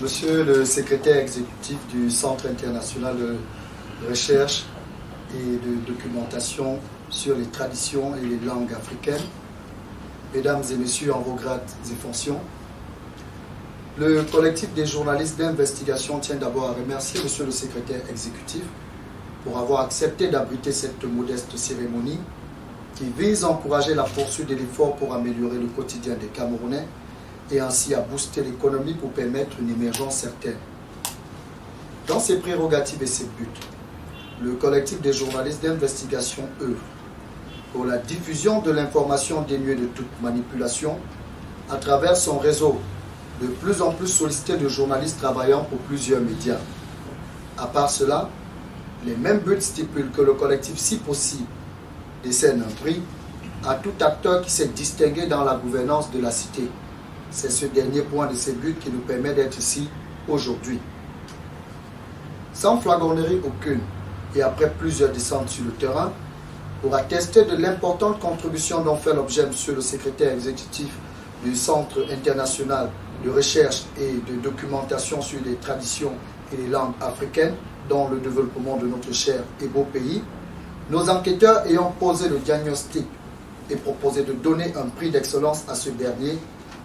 Monsieur le secrétaire exécutif du Centre international de recherche et de documentation sur les traditions et les langues africaines, Mesdames et Messieurs en vos grades et fonctions, le collectif des journalistes d'investigation tient d'abord à remercier Monsieur le secrétaire exécutif pour avoir accepté d'abriter cette modeste cérémonie qui vise à encourager la poursuite de l'effort pour améliorer le quotidien des Camerounais et ainsi à booster l'économie pour permettre une émergence certaine. Dans ses prérogatives et ses buts, le collectif des journalistes d'investigation œuvre pour la diffusion de l'information dénuée de toute manipulation à travers son réseau de plus en plus sollicité de journalistes travaillant pour plusieurs médias. À part cela, les mêmes buts stipulent que le collectif, si possible, décerne un prix à tout acteur qui s'est distingué dans la gouvernance de la cité. C'est ce dernier point de ces buts qui nous permet d'être ici aujourd'hui. Sans flagornerie aucune et après plusieurs descentes sur le terrain, pour attester de l'importante contribution dont fait l'objet Monsieur le secrétaire exécutif du Centre international de recherche et de documentation sur les traditions et les langues africaines dans le développement de notre cher et beau pays, nos enquêteurs ayant posé le diagnostic et proposé de donner un prix d'excellence à ce dernier,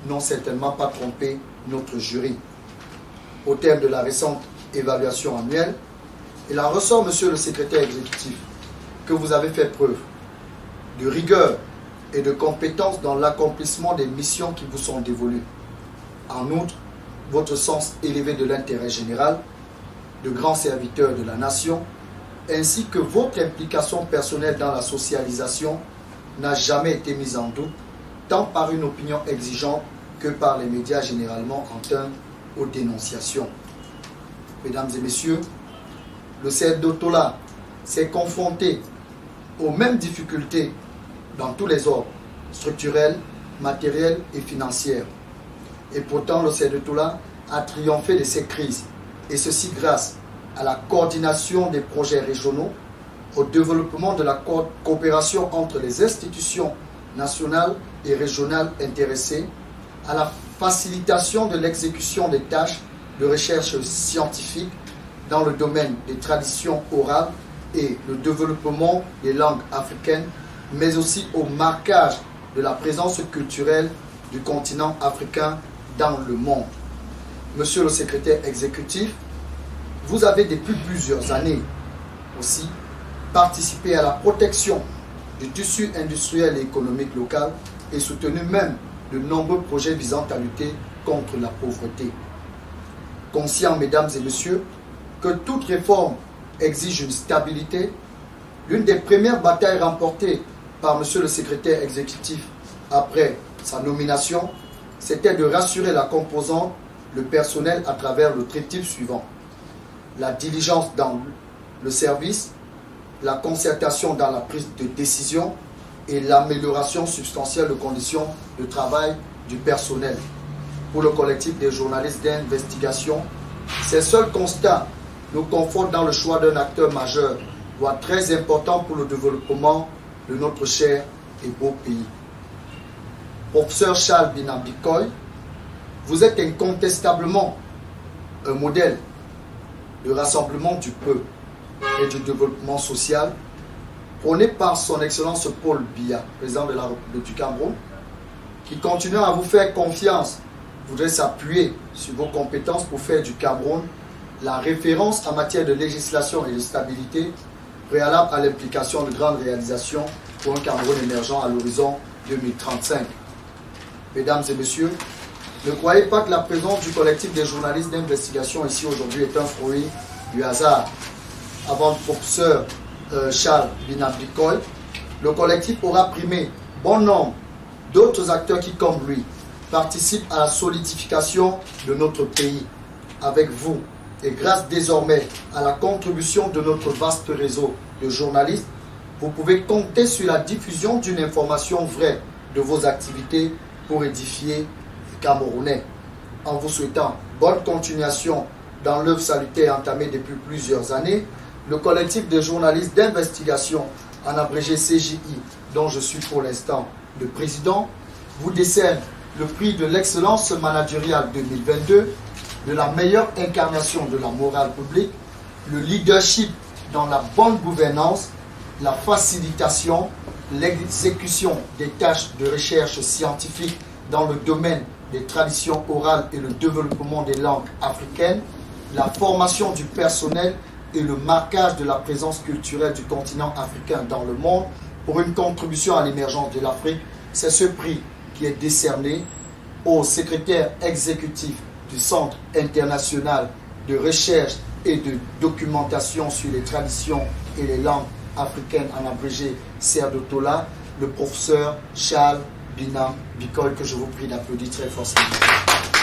n'ont certainement pas trompé notre jury. Au terme de la récente évaluation annuelle, il en ressort, Monsieur le secrétaire exécutif, que vous avez fait preuve de rigueur et de compétence dans l'accomplissement des missions qui vous sont dévolues. En outre, votre sens élevé de l'intérêt général, de grand serviteur de la nation, ainsi que votre implication personnelle dans la socialisation n'a jamais été mise en doute, tant par une opinion exigeante que par les médias généralement en termes aux dénonciations. Mesdames et Messieurs, le CEDOTOLA s'est confronté aux mêmes difficultés dans tous les ordres, structurels, matériels et financiers. Et pourtant, le CEDOTOLA a triomphé de ces crises, et ceci grâce à la coordination des projets régionaux, au développement de la coopération entre les institutions nationales et régionales intéressées, à la facilitation de l'exécution des tâches de recherche scientifique dans le domaine des traditions orales et le développement des langues africaines, mais aussi au marquage de la présence culturelle du continent africain dans le monde. Monsieur le secrétaire exécutif, vous avez depuis plusieurs années aussi participé à la protection du tissu industriel et économique local et soutenu même de nombreux projets visant à lutter contre la pauvreté. Conscient, mesdames et messieurs, que toute réforme exige une stabilité, l'une des premières batailles remportées par Monsieur le secrétaire exécutif après sa nomination, c'était de rassurer la composante, le personnel à travers le triptyque suivant: la diligence dans le service, la concertation dans la prise de décision et l'amélioration substantielle de conditions de travail du personnel. Pour le collectif des journalistes d'investigation, ces seuls constats nous confortent dans le choix d'un acteur majeur, voire très important pour le développement de notre cher et beau pays. Professeur Charles Binabikoy, vous êtes incontestablement un modèle de rassemblement du peuple et du développement social, prôné par son Excellence Paul Biya, président de la République du Cameroun, qui continue à vous faire confiance, voudrait s'appuyer sur vos compétences pour faire du Cameroun la référence en matière de législation et de stabilité, préalable à l'implication de grandes réalisations pour un Cameroun émergent à l'horizon 2035. Mesdames et messieurs, ne croyez pas que la présence du collectif des journalistes d'investigation ici aujourd'hui est un fruit du hasard. Avant le professeur Charles Binabikoy, le collectif aura primé bon nombre d'autres acteurs qui, comme lui, participent à la solidification de notre pays. Avec vous, et grâce désormais à la contribution de notre vaste réseau de journalistes, vous pouvez compter sur la diffusion d'une information vraie de vos activités pour édifier les Camerounais. En vous souhaitant bonne continuation dans l'œuvre salutaire entamée depuis plusieurs années, le collectif des journalistes d'investigation, en abrégé CJI, dont je suis pour l'instant le président, vous décerne le prix de l'excellence managériale 2022 de la meilleure incarnation de la morale publique, le leadership dans la bonne gouvernance, la facilitation, l'exécution des tâches de recherche scientifique dans le domaine des traditions orales et le développement des langues africaines, la formation du personnel et le marquage de la présence culturelle du continent africain dans le monde pour une contribution à l'émergence de l'Afrique. C'est ce prix qui est décerné au secrétaire exécutif du Centre international de recherche et de documentation sur les traditions et les langues africaines, en abrégé CERDOTOLA, le professeur Charles Binam Bicol, que je vous prie d'applaudir très fortement.